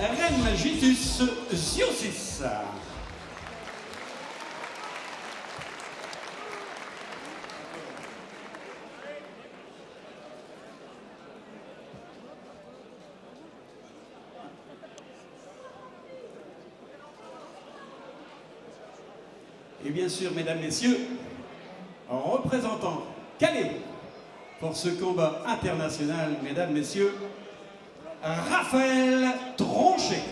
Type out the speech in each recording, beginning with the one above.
Rengitus Ziosis. Et bien sûr, mesdames, messieurs, en représentant Calais pour ce combat international, mesdames, messieurs, Raphaël Tronchet.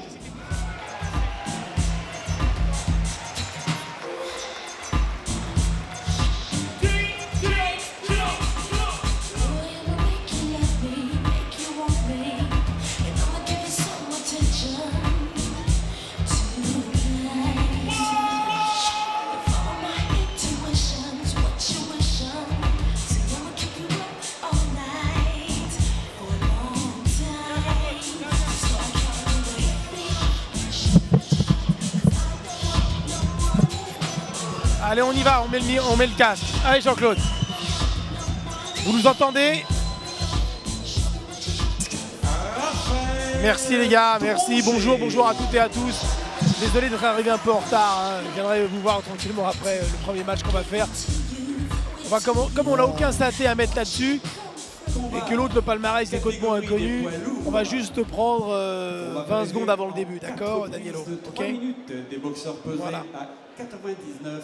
Allez, on y va, on met le casque. Allez, Jean-Claude. Vous nous entendez? Merci les gars, merci. Bonjour à toutes et à tous. Désolé d'être arrivé un peu en retard. Hein. Je viendrai vous voir tranquillement après le premier match qu'on va faire. Comme on n'a aucun saté à mettre là-dessus, et que l'autre, le palmarès, est complètement inconnu, on va juste prendre 20 secondes avant le début, d'accord, Danielo? 3 minutes des boxeurs pesés voilà. À 99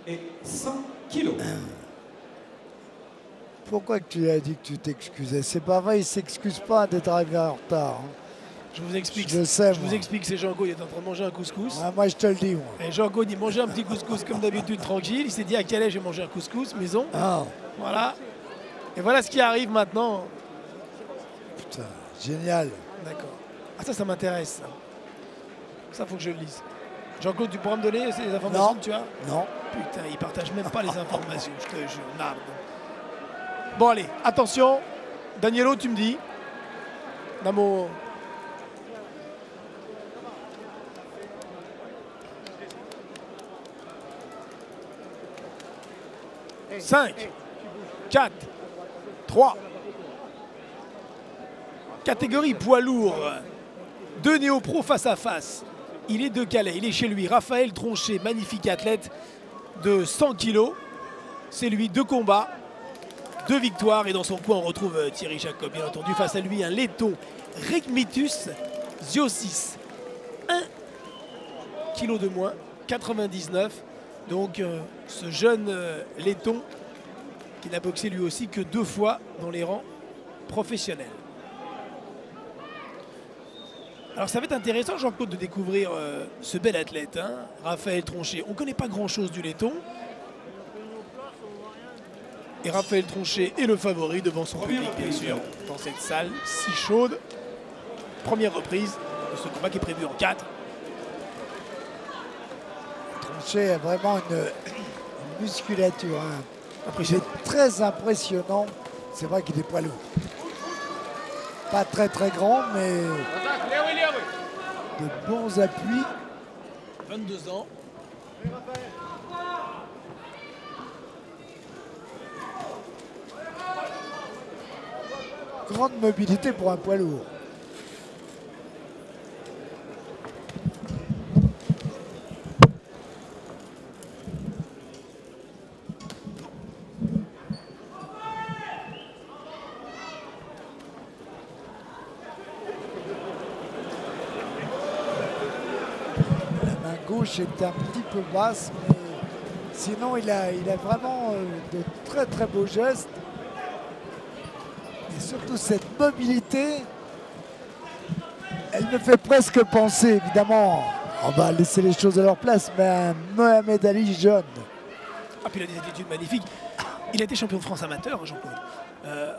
et 100 kilos. Pourquoi tu lui as dit que tu t'excusais? C'est pas vrai, il s'excuse pas d'être arrivé en retard. Hein. Je vous explique. Je sais, vous explique, c'est Jean-Claude, il est en train de manger un couscous. Ah, moi, je te le dis, moi. Et Jean-Claude, il mangeait un petit couscous comme d'habitude, tranquille. Il s'est dit à Calais, j'ai mangé un couscous, maison. Ah. Voilà. Et voilà ce qui arrive maintenant. Putain, génial. D'accord. Ah, ça m'intéresse, ça. Ça, faut que je le lise. Jean-Claude, tu pourras me donner ces informations que tu as? Non. Putain, il partage même pas les informations, je te jure. Non. Bon, allez, attention. Danielo, tu me dis. Namo. « 5, 4, 3. Catégorie poids lourd. 2 néo-pros face à face. Il est de Calais, il est chez lui. Raphaël Tronchet, magnifique athlète de 100 kilos. C'est lui, 2 combats, 2 victoires. Et dans son coin, on retrouve Thierry Jacob, bien entendu. Face à lui, un laiton, Rengitus Ziosis. 1 kilo de moins, 99. Donc ce jeune laiton qui n'a boxé lui aussi que 2 fois dans les rangs professionnels. Alors ça va être intéressant, Jean-Claude, de découvrir ce bel athlète, hein, Raphaël Tronchet. On ne connaît pas grand-chose du laiton. Et Raphaël Tronchet est le favori devant son public, bien sûr, dans cette salle si chaude. Première reprise de ce combat qui est prévu en 4. Tronchet a vraiment une musculature. Hein. Il est très impressionnant. C'est vrai qu'il est poids lourd. Pas très grand, mais de bons appuis. 22 ans. Grande mobilité pour un poids lourd. Gauche est un petit peu basse, mais sinon il a vraiment de très beaux gestes. Et surtout cette mobilité, elle me fait presque penser, évidemment, on va laisser les choses à leur place, mais un Mohamed Ali jeune. Ah, puis il a des attitudes magnifiques. Il a été champion de France amateur, Jean-Claude.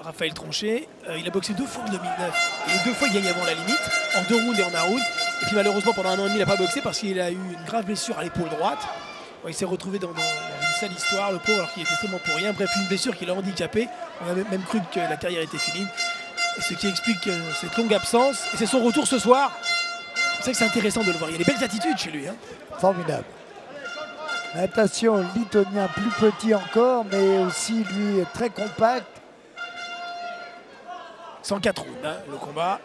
Raphaël Tronchet, il a boxé 2 fois en 2009. Et les 2 fois, il gagne avant la limite, en 2 rounds et en 1 round. Et puis malheureusement, pendant 1 an et demi, il n'a pas boxé parce qu'il a eu une grave blessure à l'épaule droite. Il s'est retrouvé dans une sale histoire, le pauvre, alors qu'il était tellement pour rien. Bref, une blessure qui l'a handicapé. On avait même cru que la carrière était finie. Et ce qui explique cette longue absence. Et c'est son retour ce soir. C'est vrai que c'est intéressant de le voir. Il y a des belles attitudes chez lui. Hein. Formidable. Attention, Litonien plus petit encore, mais aussi lui très compact. 104 rounds, hein, le combat.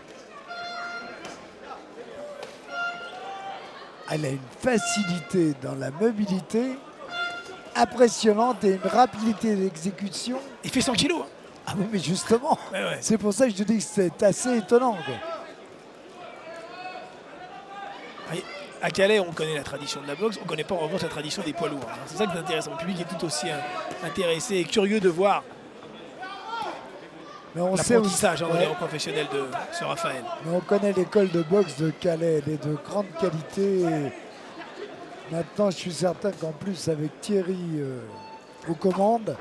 Elle a une facilité dans la mobilité impressionnante et une rapidité d'exécution. Il fait 100 kilos. Hein. Ah oui, mais justement, Ouais. c'est pour ça que je te dis que c'est assez étonnant, quoi. À Calais, on connaît la tradition de la boxe, on ne connaît pas en revanche la tradition des poids lourds. Hein. C'est ça qui est intéressant. Le public est tout aussi intéressé et curieux de voir Mais on sait aussi, l'apprentissage dans les rangs professionnels de ce Raphaël. mais on connaît l'école de boxe de Calais, elle est de grande qualité. Et maintenant, je suis certain qu'en plus, avec Thierry aux commandes,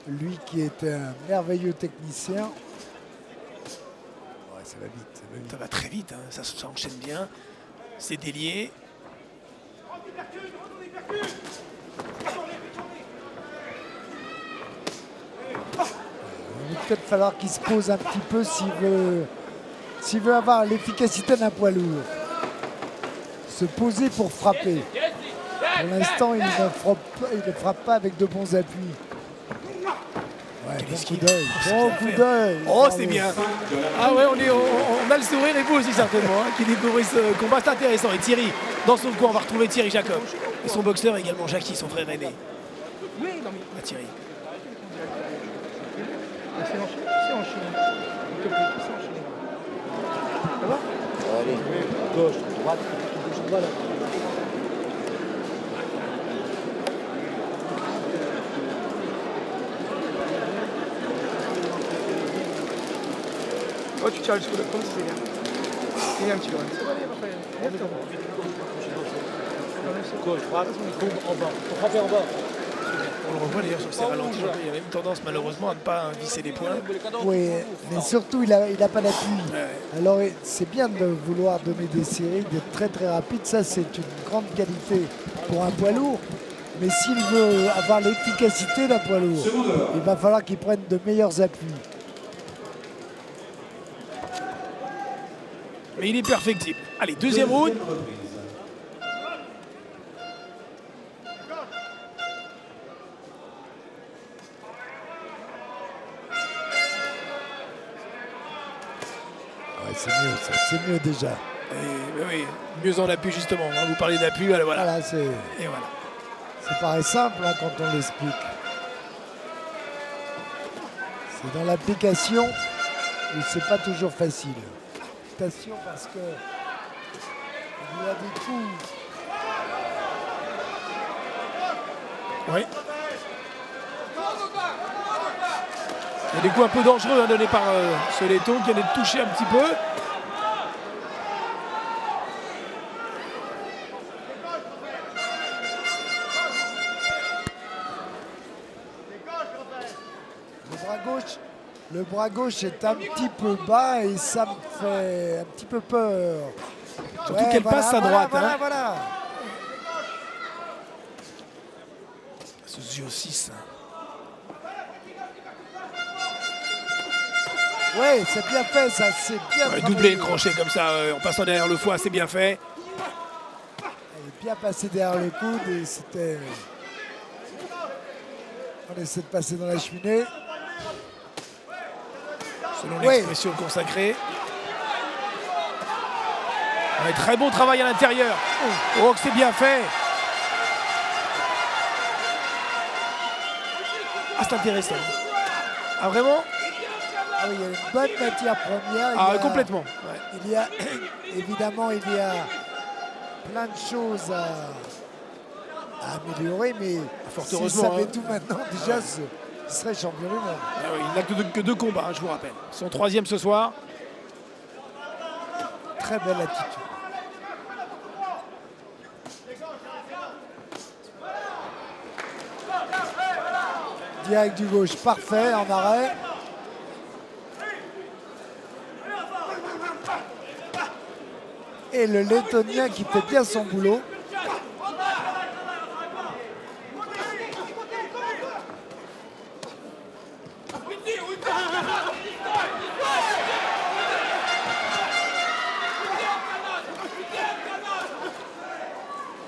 lui qui était un merveilleux technicien, ouais, ça va vite. Ça va très vite, hein. Ça enchaîne bien, c'est délié. Il va peut-être falloir qu'il se pose un petit peu s'il veut avoir l'efficacité d'un poids lourd. Se poser pour frapper. Pour l'instant, il ne frappe pas avec de bons appuis. Ouais, bon coup d'œil. Bon coup d'œil. Oh, c'est bien. Ah ouais, on a le sourire et vous aussi certainement, hein, qui découvrez ce combat, c'est intéressant. Et Thierry, dans son coin, on va retrouver Thierry Jacob. Et son boxeur également, Jackie, son frère aîné. Ah, Thierry. C'est enchaîné. Ça va? Allez, gauche, droite, gauche, droite. Oh, tu tires jusqu'au comme c'est bien. Il y a un petit peu. Ça va aller, Raphaël. Gauche, droite, tombe en bas. Faut frapper en bas. On le revoit d'ailleurs sur ses ralentis. Il a même tendance malheureusement à ne pas visser les points. Oui, mais surtout, il a pas d'appui. Alors, c'est bien de vouloir donner des séries, d'être très très rapide. Ça, c'est une grande qualité pour un poids lourd. Mais s'il veut avoir l'efficacité d'un poids lourd, il va falloir qu'il prenne de meilleurs appuis. Mais il est perfectible. Allez, deuxième round. Ouais, c'est mieux, ça. C'est mieux déjà. Oui, mieux en appui justement. Hein, vous parlez d'appui, voilà. Voilà, c'est Et voilà. ça paraît simple hein, quand on l'explique. C'est dans l'application où c'est pas toujours facile. Attention parce que il y a des coups. Oui. Il y a des coups un peu dangereux hein, donnés par ce laiton qui allait toucher un petit peu. Le bras gauche est un petit peu bas et ça me fait un petit peu peur. Surtout qu'elle passe à droite. Hein. Voilà. Ce Zio 6. Oui, c'est bien fait ça, c'est bien Ouais, travaillé. doubler le crochet comme ça en passant derrière le foie, c'est bien fait. Elle est bien passée derrière le coude et c'était... On essaie de passer dans la cheminée. Selon Oui. l'expression consacrée. Ouais, très bon travail à l'intérieur. Oh, que c'est bien fait. Ah, c'est intéressant. Ah, vraiment? Ah oui, il y a une bonne matière première. Ah, Il y a- complètement. Ouais. Il y a, évidemment, il y a plein de choses à améliorer, mais Fort s'il heureusement, savait hein. tout maintenant, déjà, il serait champion du monde. Ah oui, il n'a que deux combats, hein, je vous rappelle. Son troisième ce soir. Très belle attitude. Direct du gauche, parfait, en arrêt. Et le lettonien qui fait bien son boulot.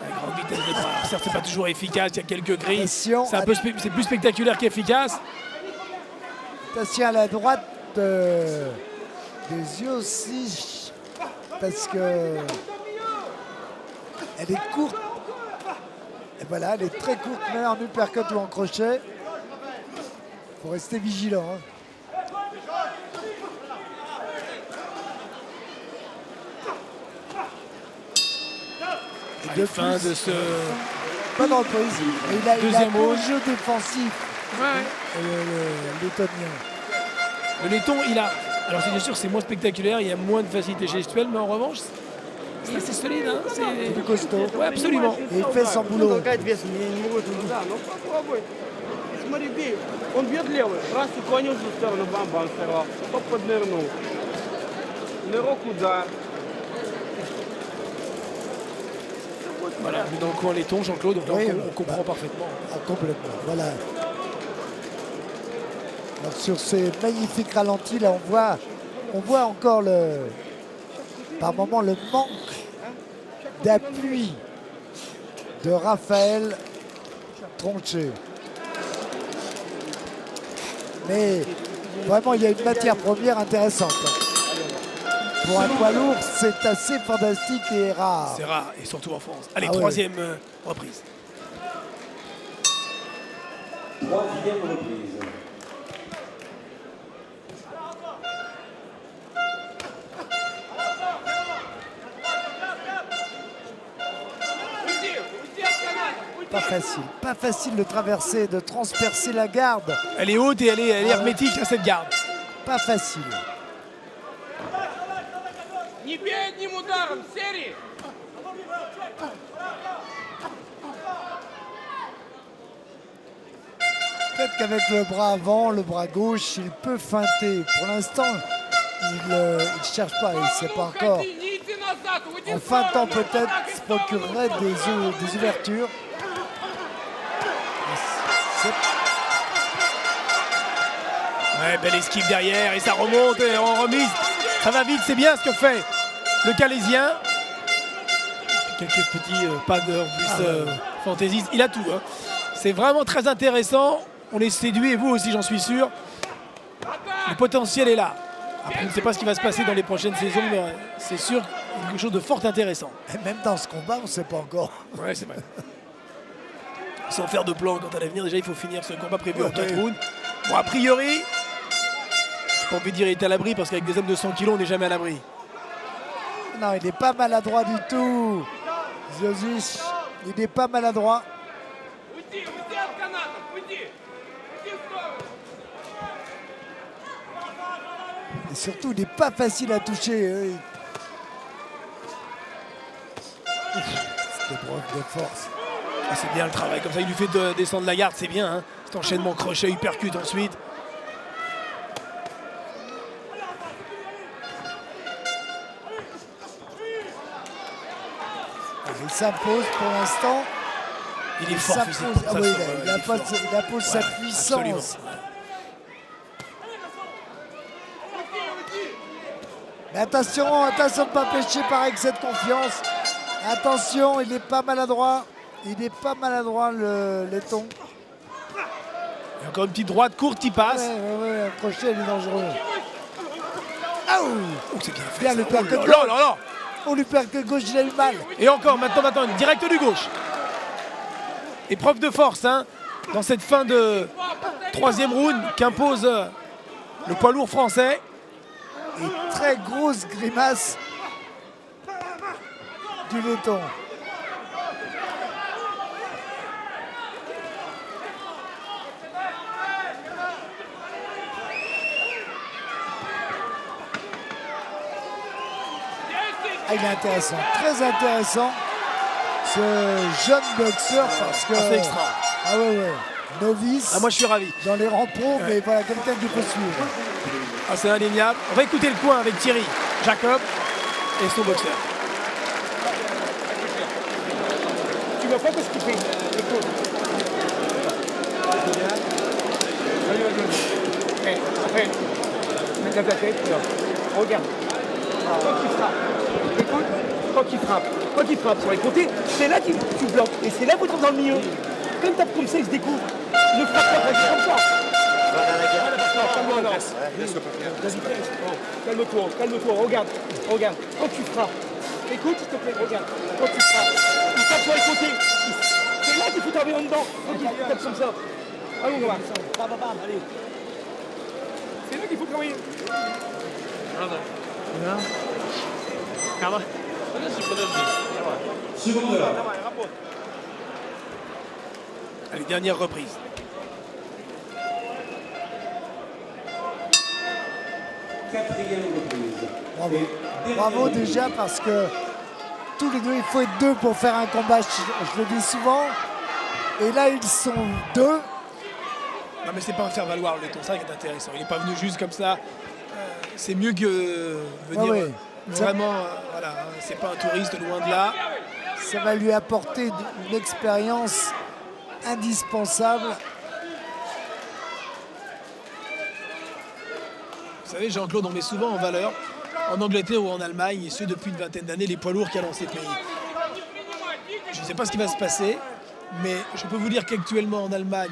La grande vitesse de bras. Alors, certes, c'est pas toujours efficace, il y a quelques grilles. Attention, C'est plus spectaculaire qu'efficace. attention à la droite des yeux aussi, parce que Elle est courte. Et voilà, elle est très courte, mais en uppercut ou en crochet. Il faut rester vigilant. Hein. À la fin de ce... Pas de reprise. Et il a un Deuxième bon round. jeu défensif, Ouais. lettonien. Le laiton, il a... Alors c'est bien sûr, c'est moins spectaculaire, il y a moins de facilité gestuelle, mais en revanche, c'est assez solide. Hein, C'est plus costaud. Ouais, absolument. Et il fait son boulot. Толкает весом, я не могу это увидеть. Да, ну попробуй. Смотри, бей. Он бьет левый. Раз уклонился в сторону, бам-бам сорвал. Хоп, поднырнул. Нырок, удар. Voilà, on est dans le coin laiton, Jean-Claude, donc là, Oui, on comprend parfaitement. Ah, complètement, voilà. Alors, sur ces magnifiques ralentis, là, on voit encore par moment le manque d'appui de Raphaël Tronchet. Mais vraiment, il y a une matière première intéressante. Pour un poids lourd, c'est assez fantastique et rare. C'est rare, et surtout en France. Allez, Ah ouais. troisième reprise. Troisième reprise. Pas facile de traverser, de transpercer la garde. Elle est haute et elle est hermétique à cette garde. Pas facile. Не бей одним ударом, серии. Peut-être qu'avec le bras avant, le bras gauche, il peut feinter. Pour l'instant, il ne cherche pas, il ne sait pas encore. Не иди назад, уйди En в сторону. feintant peut-être, se procurerait des ouvertures. C'est- Ouais, belle esquive derrière et ça remonte et en remise. Ça va vite, c'est bien ce que fait le Calaisien. Quelques petits pas d'heure plus fantaisistes. Il a tout. Hein. C'est vraiment très intéressant. On est séduit et vous aussi, j'en suis sûr. Le potentiel est là. Après, je ne sais pas ce qui va se passer dans les prochaines saisons, mais c'est sûr qu'il y a quelque chose de fort intéressant. Et même dans ce combat, on ne sait pas encore. Ouais, c'est vrai. Sans faire de plan quant à l'avenir, déjà il faut finir ce combat prévu en 4 Ouais. rounds. Bon, a priori, j'ai pas envie de dire il est à l'abri parce qu'avec des hommes de 100 kg, on n'est jamais à l'abri. Non, il n'est pas maladroit du tout. Ziozich, il n'est pas maladroit. Уйди, уйди от канатов, уйди. Уйди в сторону. Et surtout, il n'est pas facile à toucher. C'était preuve de force. Ah, c'est bien le travail, comme ça il lui fait descendre la garde, c'est bien. Hein. Cet enchaînement crochet, uppercut ensuite. Il s'impose pour l'instant. Il est Il fort s'impose. physiquement. Ah ça, oui, ça, il est fort. impose sa Ouais, puissance. absolument. Mais attention, attention de ne pas pêcher par excès de confiance. Attention, il n'est pas maladroit. Il n'est pas maladroit, le laiton. Il y a encore une petite droite courte qui passe. Ouais, un crochet, il est dangereux. Ah, Oh, c'est bien fait. bien ça. le Oh percut là gauche. là là là. Oh, le percut gauche, il a eu mal. Et encore, maintenant, direct du gauche. Épreuve de force, hein, dans cette fin de troisième round qu'impose le poids lourd français. Et très grosse grimace du laiton. Ah, il est intéressant, très intéressant, ce jeune boxeur, parce que... Ah, c'est extra. Ah ouais, novice Ah, moi, je suis ravi. dans les rangs pro, mais voilà, quelqu'un qui peut suivre. Ah, c'est indéniable. On va écouter le coin avec Thierry Jacob et son boxeur. Tu vas pas te skipper. Écoute. Vas-y, vas-y. Hey, après, lève la tête, là. Regarde. Quand il frappe, écoute, quand il frappe sur les côtés, c'est là que tu bloques. Et c'est là que tu tombes dans le milieu. Quand tu tapes comme ça, il se découvre. Ne frappe pas, vas-y, comme ça. Calme-toi, non. Vas-y, calme-toi, regarde. Quand tu frappes, écoute, s'il te plaît, regarde. Quand tu frappes, tape sur les côtés. C'est là qu'il faut taper en dedans. Ok, tape comme ça. Allons, on va. Bam, bam, bam, allez. C'est là qu'il faut travailler. Seconde. Allez, dernière reprise. Quatrième reprise. Bravo. Et dernière Bravo reprise. déjà parce que tous les deux, il faut être deux pour faire un combat, je le dis souvent. Et là, ils sont deux. Non mais c'est pas un faire valoir le laiton, ça qui est intéressant. Il n'est pas venu juste comme ça. C'est mieux que venir Ouais, ouais. vraiment, voilà, hein, c'est pas un touriste loin de là. Ça va lui apporter une expérience indispensable. Vous savez, Jean-Claude, on met souvent en valeur, en Angleterre ou en Allemagne, et ce depuis une vingtaine d'années, les poids lourds qu'il y a dans ces pays. Je ne sais pas ce qui va se passer, mais je peux vous dire qu'actuellement en Allemagne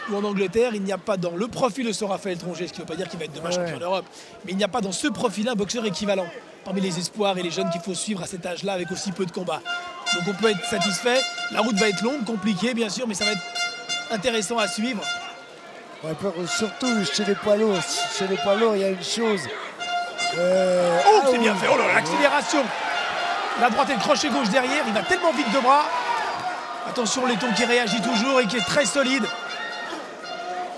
ou en Angleterre, il n'y a pas dans le profil de ce Raphaël Tronget, ce qui ne veut pas dire qu'il va être demain champion d'Europe, mais il n'y a pas dans ce profil-là un boxeur équivalent parmi les espoirs et les jeunes qu'il faut suivre à cet âge-là avec aussi peu de combats. Donc on peut être satisfait. La route va être longue, compliquée bien sûr, mais ça va être intéressant à suivre. Ouais, surtout chez les poids lourds. Chez les poids lourds, il y a une chose. Oh, c'est bien fait. Oh là, l'accélération. La droite et le crochet gauche derrière. Il va tellement vite de bras. Attention, laiton qui réagit toujours et qui est très solide.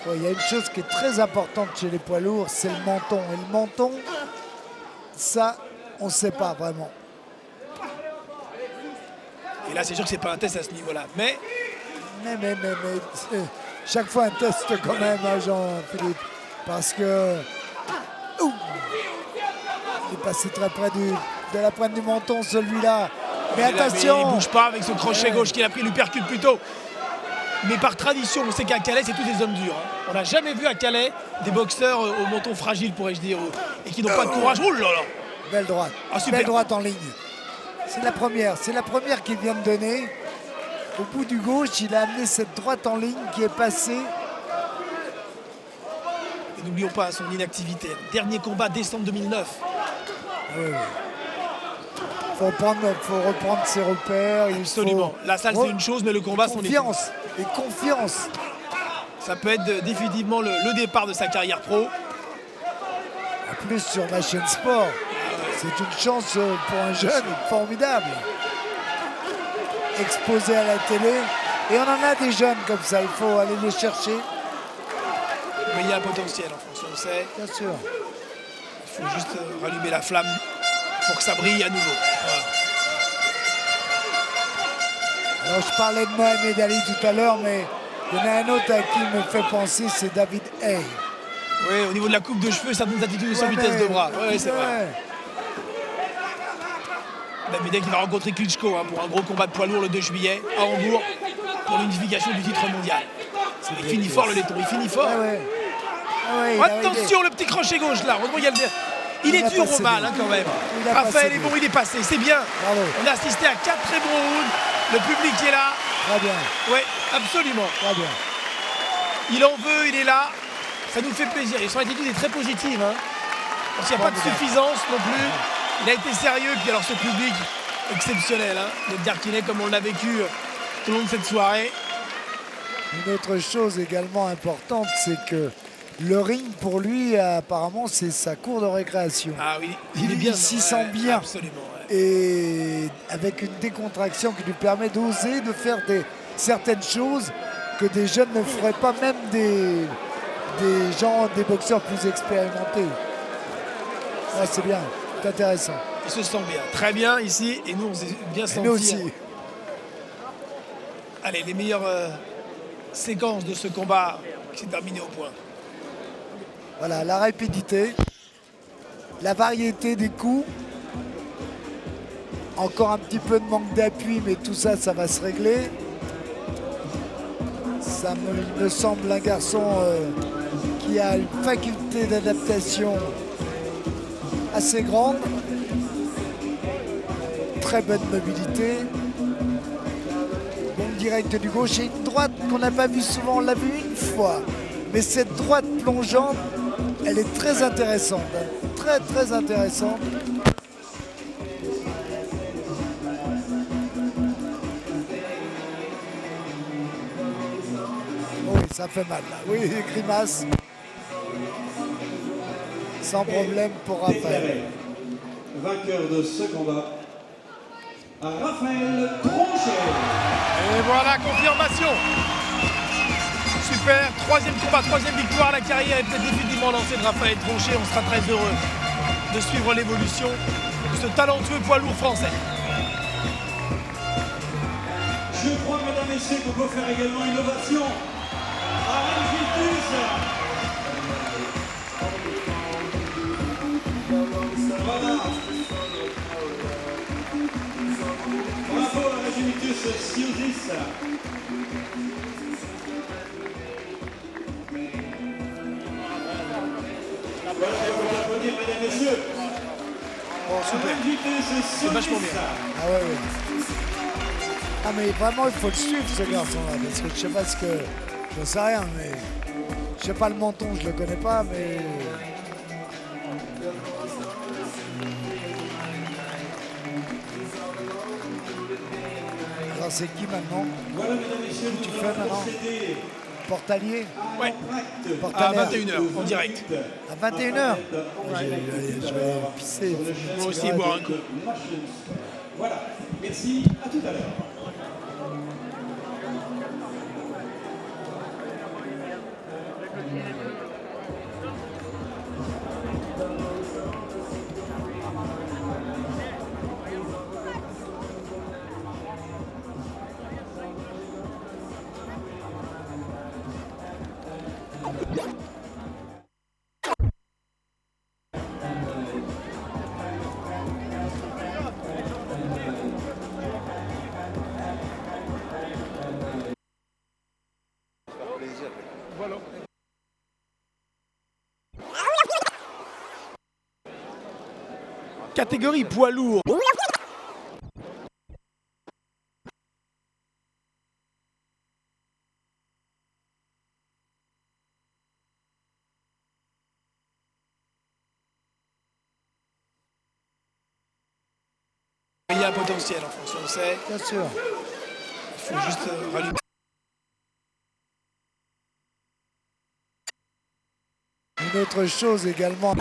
Ouais, il y a une chose qui est très importante chez les poids lourds, c'est le menton. Et le menton, ça, on ne sait pas vraiment. Et là, c'est sûr que c'est pas un test à ce niveau-là. Mais chaque fois un test quand même, hein, Jean-Philippe. Parce que... Ouh, il est passé très près de la pointe du menton, celui-là. Mais attention, il ne bouge pas avec ce crochet gauche qu'il a pris, il lui percute plutôt. Mais par tradition, on sait qu'à Calais, c'est tous des hommes durs. Hein. On n'a jamais vu à Calais des boxeurs au menton fragile, pourrais-je dire, et qui n'ont pas de courage. Oh là là. belle droite. Ah, super. Belle droite en ligne. C'est la première qu'il vient de donner. Au bout du gauche, il a amené cette droite en ligne qui est passée. Et n'oublions pas son inactivité. Dernier combat, décembre 2009. Oui. Faut reprendre ses repères. Absolument. La salle, c'est une chose, mais le combat, c'en est une. Confiance. Et confiance. Ça peut être définitivement le départ de sa carrière pro. En plus, sur ma chaîne sport, c'est une chance pour un jeune formidable. Exposé à la télé. Et on en a des jeunes comme ça, il faut aller les chercher. Mais il y a un potentiel en France, on le sait. Bien sûr. Il faut juste rallumer la flamme pour que ça brille à nouveau. Voilà. Alors je parlais de Mohamed Ali tout à l'heure, mais il y en a un autre à qui il me fait penser, c'est David Haye. Oui, au niveau de la coupe de cheveux, ça donne attitude de sa vitesse de bras. Oui, c'est vrai. David Haye qui va rencontrer Klitschko pour un gros combat de poids lourd le 2 juillet à Hambourg pour l'unification du titre mondial. Il finit fort le laiton, il finit fort. Attention le petit crochet gauche là. Heureusement, il est dur au mal quand même. Raphaël est bon, il est passé, c'est bien. Bravo. On a assisté à 4 très bons rounds. Le public est là. Très bien. Oui, absolument. Très bien. Il en veut, il est là. Ça nous fait plaisir. Et son attitude est très positive. Parce qu'il n'y a pas de suffisance non plus. Il a été sérieux. Puis alors ce public exceptionnel. Le Darkinet comme on l'a vécu tout au long de cette soirée. Une autre chose également importante, c'est que le ring pour lui, apparemment, c'est sa cour de récréation. Ah oui, Il s'y sent bien. Absolument. Ouais. Et avec une décontraction qui lui permet d'oser, de faire certaines choses que des jeunes ne feraient pas, même des boxeurs plus expérimentés. Ouais, c'est bien, c'est intéressant. Il se sent bien, très bien ici, et nous on s'est bien senti. Nous aussi. Allez, les meilleures séquences de ce combat qui s'est terminé au point. Voilà, la rapidité, la variété des coups. Encore un petit peu de manque d'appui, mais tout ça, ça va se régler. Ça me semble un garçon qui a une faculté d'adaptation assez grande. Très bonne mobilité. Bon direct du gauche et une droite qu'on n'a pas vue souvent, on l'a vue une fois. Mais cette droite plongeante, elle est très intéressante. Très très intéressante. Ça fait mal là. Oui, grimace. Sans problème pour Raphaël. Déclaré vainqueur de ce combat, Raphaël Tronchet. Et voilà, confirmation. Super, troisième combat, troisième victoire. La carrière est peut-être définitivement lancée de Raphaël Tronchet. On sera très heureux de suivre l'évolution de ce talentueux poids lourd français. Je crois, mesdames, messieurs, qu'on peut faire également une ovation à Régis. Voilà. Bravo à Régis Siousis. Voilà, on peut l'applaudir, mesdames, messieurs. Bon, super. C'est vachement bien. Ah ouais, ouais. Ah mais vraiment il faut le suivre ce garçon-là, parce que je sais pas ce que. Je sais rien, mais. Je sais pas le menton, je le connais pas, mais. Alors c'est qui maintenant? Voilà, mesdames, messieurs, Tu nous fais allons maintenant procéder Portalier? Ouais, à Portalaire. 21h en direct. À 21h? Je vais pisser. Moi aussi, boire un coup. Voilà, merci, à tout à l'heure. Catégorie poids lourd. Il y a un potentiel en France, on le sait. Bien sûr. Il faut juste rallumer. Une autre chose également.